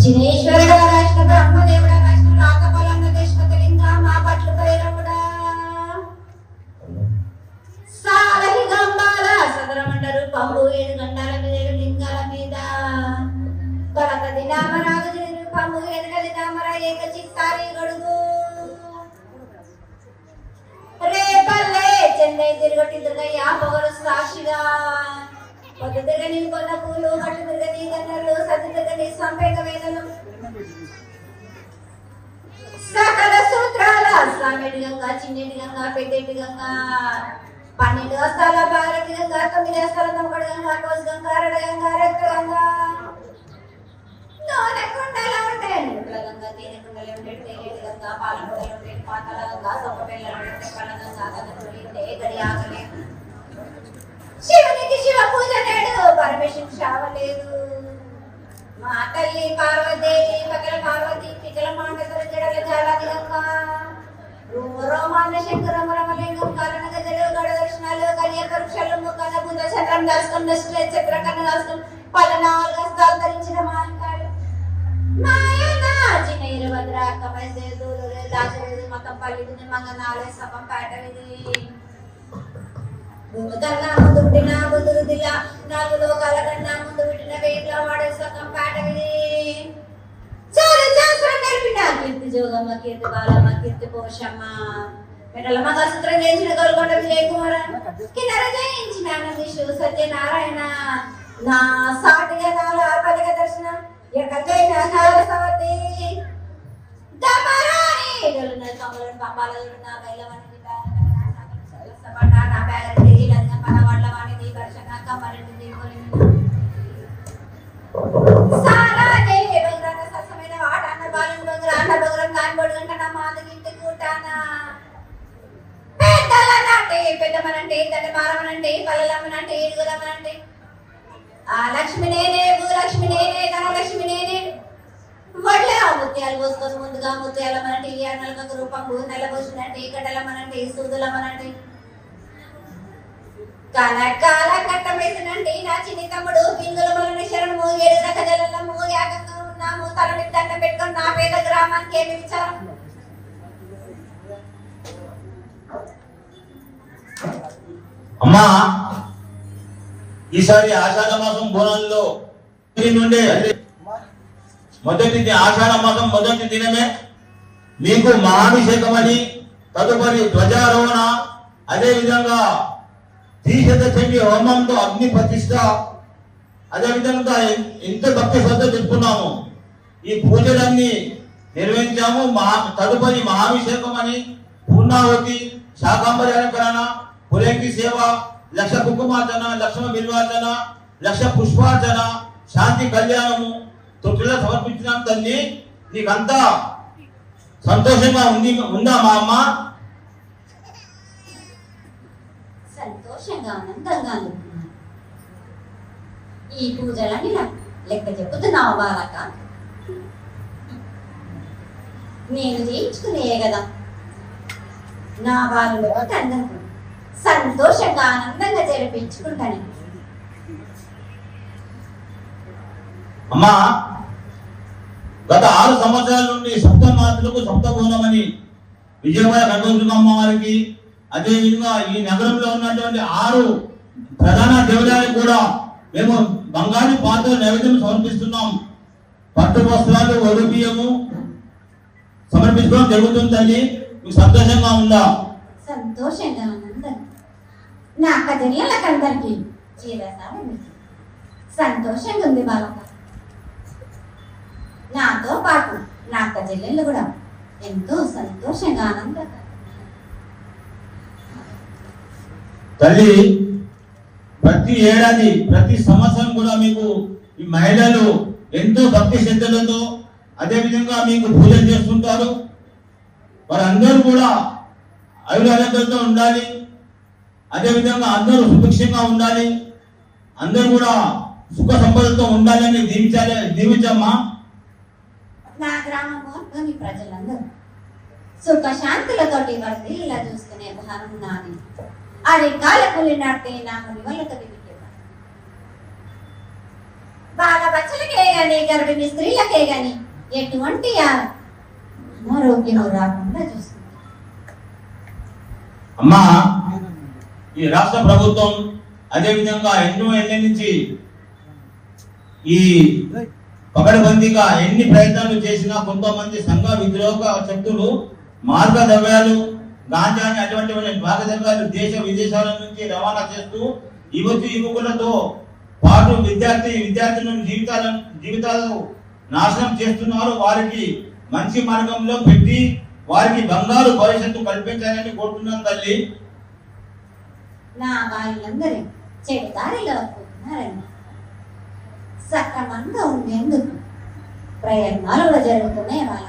విఘ్నేశ్వరుడా రాష్ట్ర బ్రహ్మదేవుడా రాష్ట్ర రాకపాలన్న దేశపతిలింగా మా పట్ల భైరవుడా సాలహి గంబాల సదరమండరు పంబు 7 గండాల మీద లింగాల మీద భరత దినామ రాగజుడు పంబు 7 దినామర ఏక చిత్తారి గడుగు రేపల్లే చెన్నై తిరుగటి దుర్గయ్య పొగరు సాక్షిగా పొద్దు తిరగని కొన్న పూలు గట్టు తిరగని గన్నలు సతి తిరగని సంపేక వేదలు సకల సూత్రాల సామెటి గంగా చిన్నటి గంగా పెద్దటి గంగా 12 వస్తాల భారతి గంగా 9 వస్తాల తమకడు గంగా కోస్ గంగా రడ గంగా రక్త గంగా నోనె కుండల ఉంటే నుట్ల గంగా తేనె కుండల ఉంటే తేనెటి గంగా పాల కుండల ఉంటే పాతల గంగా సొప్ప పెళ్ళల ఉంటే పళ్ళ గంగా గంగ ఉంటే గడి ఆగలే శివునికి శివ పూజ నేడు పరమేశ్వరునికి శావలేదు మా తల్లి పార్వదేవి పకల పార్వతి పికల మాండతల జడల జాలాది గంగా రోమాన శంకర రమలింగం కారణ గజలు గడ దర్శనాలు కన్య పరీక్షలు ముఖన బుధ చంద్రం దాసుకుని నష్ట చక్రకన్న దాసుకుని 14 హస్తాలు ధరించిన మాంకాలు మాయనా చిన్న భద్ర కమసే దూరు దాచలేదు మతం పల్లిది మంగనాలే సపం పాటవిది ముందుకన్నా ముందు పుట్టిన బుద్ధుదిలా 4 లోకాల కన్నా ముందు పుట్టిన వేట్ల వాడే సకం పాటవిది చాలా శాస్త్రం నేర్పిన కీర్తి జోగమ్మ కీర్తి బాలమ్మ కీర్తి పోషమ్మ మెడలమ్మ సూత్రం చేసిన గోల్కొండ విజయ కుమార కిన్నర జయించిన నందీశు సత్యనారాయణ నా సాటిగా నాలు ఆపదక దర్శనం ఎక్కడైనా సరస్వతి దమరాని డొలన కమలను పంబాలను నా బైలవని సపట నా బ్యాగరి జిలంగా పనవళ్ళ వాణిది వర్షన కమలని దీవుని సారా దే బంగ్రాన ససమైన వాడాన బాలన్ బంగ్రాన బగరం గాన్ బొడగంట నా మాదగింటి కూటానా పెద్దలనంటే పెద్దమనంటే దండమారమనంటే పల్లలమ్మనంటే ఏడుగులమ్మనంటే ఆ లక్ష్మి నేనే భూలక్ష్మి నేనే ధనలక్ష్మి నేనే వడ్ల ముత్యాలు పోసుకొని ముందుగా ముత్యాలమ్మనంటే ఈ అన్నలకు రూపంబు నెలబోసినంటే గడ్డలమ్మనంటే సూదులమ్మనంటే కనకాల కట్టమేసినంటే నా చిన్ని తమ్ముడు పింగుల వలన శరణము 7 రకజలము యాగంగా ఉన్నాము తలని దండం పెట్టుకొని నా పేద గ్రామానికి ఏమి విచారం అమ్మా ఈసారి ఆషాఢ మాసం బోనాల్లో నుండి ఆషాఢ మాసం మొదటి దినమే మీకు మహాభిషేకం అని తదుపరి ధ్వజారోహణ అదే విధంగా దీశదశమి హోమంతో అగ్ని ప్రతిష్ట అదే విధంగా ఎంతో భక్తి శ్రద్ధ చెప్పుకున్నాము. ఈ పూజలన్నీ నిర్వహించాము. తదుపరి మహాభిషేకం అని పూర్ణావతి శాకాంబరి అలంకరణ పులేంకి సేవ లక్ష కుంకుమార్చన లక్ష్మ బిల్వార్చన లక్ష పుష్పార్చన శాంతి కళ్యాణము తొట్టిలో సమర్పించినాం. తల్లి నీకంతా సంతోషంగా ఉందా మా అమ్మ? సంతోషంగా ఆనందంగా ఈ పూజలని లెక్క చెప్పుతున్నావు బాలక. నేను చేయించుకునే కదా నా వాళ్ళు అందరికీ సంతోషంగా ఆనందంగా జరిపించుకుంటాను. అమ్మా, గత 6 సంవత్సరాల నుండి సప్తమాతలకు సప్తభూనమని విజయవాడ కనకదుర్గమ్మ వారికి, అదేవిధంగా ఈ నగరంలో ఉన్నటువంటి 6 ప్రధాన దేవాలయాలకు కూడా మేము బంగారు పాత్ర నైవేద్యం సమర్పిస్తున్నాం. పట్టు వస్త్రాలు, వడు బియ్యము సమర్పించడం జరుగుతుంది తల్లి. మీకు సంతోషంగా ఉందా? సంతోషంగా ఆనందం. నా అక్క చెల్లెళ్ళకందరికీ చీరసారి సంతోషంగా ఉంది బాలక. నాతో పాటు నా అక్క చెల్లెళ్ళు కూడా ఎంతో సంతోషంగా ఆనందంగా. తల్లి, ప్రతి ఏడాది ప్రతి సంవత్సరం కూడా మీకు ఈ మహిళలు ఎంతో భక్తి శ్రద్ధలతో అదేవిధంగా మీకు పూజలు చేస్తుంటారు. వారందరూ కూడా ఆయురారోగ్యాలతో ఉండాలి, అదేవిధంగా అందరూ సుభిక్షంగా ఉండాలి, అందరూ కూడా సుఖ సంపదలతో ఉండాలని దీవించమ్మా. నా గ్రామంలోని ప్రజలందరూ సుఖశాంతులతోటి ఇలా చూసుకునే భారం నాది. అది కాలకులి నాటే నా మునివలతో బాగా బచ్చలకే గాని గర్భిణీ స్త్రీలకే గాని ఎటువంటి అనారోగ్యం రాకుండా చూస్తుంది. అమ్మా, ఈ రాష్ట్ర ప్రభుత్వం అదేవిధంగా ఎన్నో ఏళ్ళ నుంచి ఈ పకడ్బందీగా ఎన్ని ప్రయత్నాలు చేసినా కొంతమంది సంఘ విద్రోహ శక్తులు మార్గద్రవ్యాలు, గాంజాని అటువంటి మార్గద్రవ్యాలు దేశ విదేశాల నుంచి రవాణా చేస్తూ యువకులతో పాటు విద్యార్థుల జీవితాలను నాశనం చేస్తున్నారు. వారికి మంచి మార్గంలో పెట్టి వారికి బంగారు భవిష్యత్తు కల్పించాలని కోరుతున్నాను తల్లి. నా వాళ్ళందరూ చెడు దారిలో పోతున్నారని సక్రమంగా ఉండేందుకు ప్రయత్నాలు కూడా జరుగుతూనే వాళ్ళ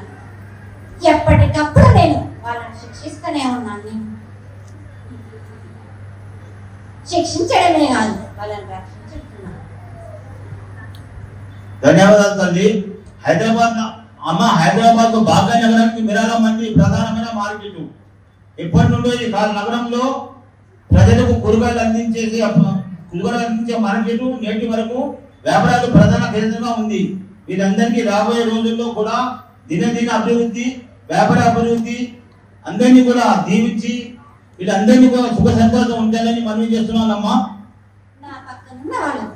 ఎప్పటికప్పుడు నేను వాళ్ళని శిక్షిస్తూనే ఉన్నాను. శిక్షించడమే కాదు, వాళ్ళని రక్షించుతున్నాను. ధన్యవాదాలు తల్లి. హైదరాబాద్ భాగ్యనగరానికి మిరాల మంది ప్రధానమైన మార్కెట్. ఎప్పటి నుండో ఈ నగరంలో ప్రజలకు కూరగాయలు అందించే మార్కెట్ నేటి వరకు వ్యాపారాలు ప్రధాన కేంద్రంగా ఉంది. వీరందరికీ రాబోయే రోజుల్లో కూడా దినదిన అభివృద్ధి, వ్యాపార అభివృద్ధి అందరినీ కూడా దీవించి వీళ్ళందరినీ కూడా సుఖ సంతోషం ఉండాలని మనవి చేస్తున్నానమ్మా. నా పక్కనున్న వాళ్ళు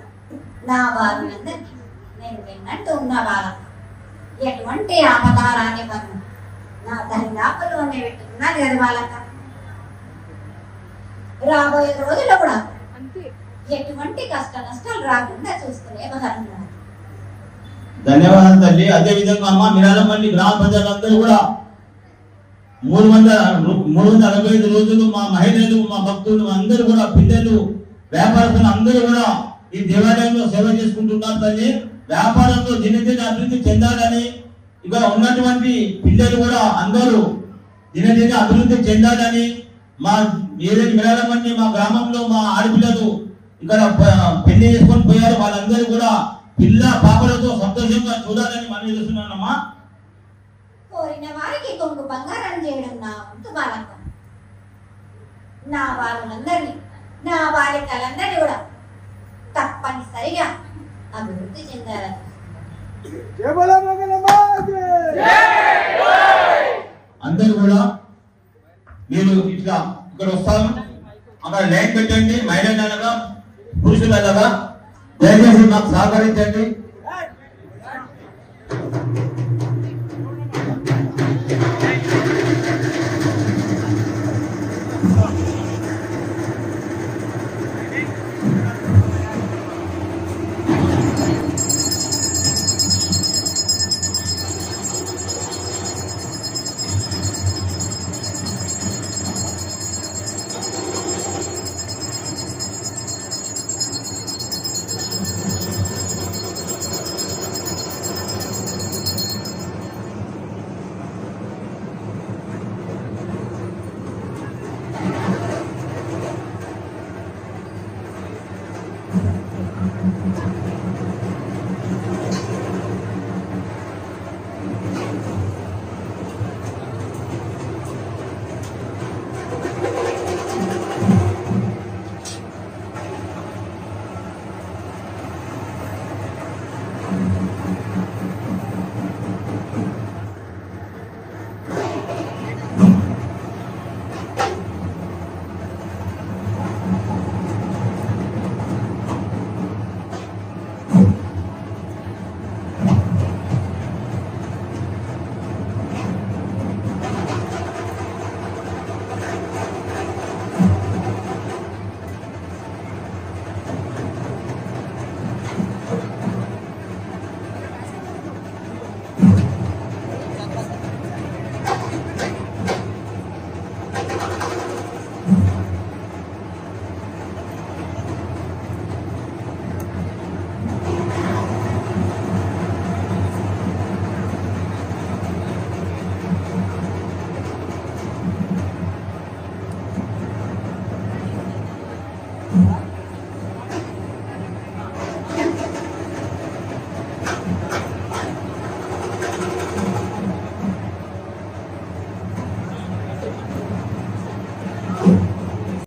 నా వాళ్ళందరికీ నేను విన్నట్టు ఉన్న వాళ్ళ ఎటువంటి ఆపదారాని వాళ్ళు నా దరిదాపులు అనే పెట్టుకున్నాను కదా వాళ్ళక. రాబోయే రోజుల్లో కూడా ఎటువంటి కష్ట నష్టాలు రాకుండా చూసుకునే భారత. ధన్యవాదాలు తల్లి. అదే విధంగా అమ్మ, మిరాలపల్లి గ్రామ ప్రజలందరూ కూడా 365 రోజులు మా మహిళలు, మా భక్తులు అందరూ కూడా, పిల్లలు, వ్యాపారస్తులు అందరూ కూడా ఈ దేవాలయంలో సేవ చేసుకుంటున్నారు తల్లి. వ్యాపారంలో దినదిన అభివృద్ధి చెందాలని, ఇక్కడ ఉన్నటువంటి పిల్లలు కూడా అందరూ దినదిన అభివృద్ధి చెందాలని, మా ఏదైతే మిరాలపల్లి మా గ్రామంలో మా ఆడపిల్లలు ఇక్కడ పెళ్లి చేసుకొని పోయారు, వాళ్ళందరూ కూడా పిల్ల పాపలతో సంతోషంగా చూడాలని మనం చేస్తున్నానమ్మా. కోరిన వారికి కొంగు బంగారం చేయడం నా వంతు బాలక. నా వాళ్ళందరినీ, నా బాలికలందరినీ కూడా తప్పనిసరిగా అభివృద్ధి చెందాలని. అందరూ కూడా మీరు ఇట్లా ఇక్కడ వస్తాను, అక్కడ లైన్ పెట్టండి. మహిళలు అనగా పురుషులు అనగా దయచేసి మాకు సహకరించండి.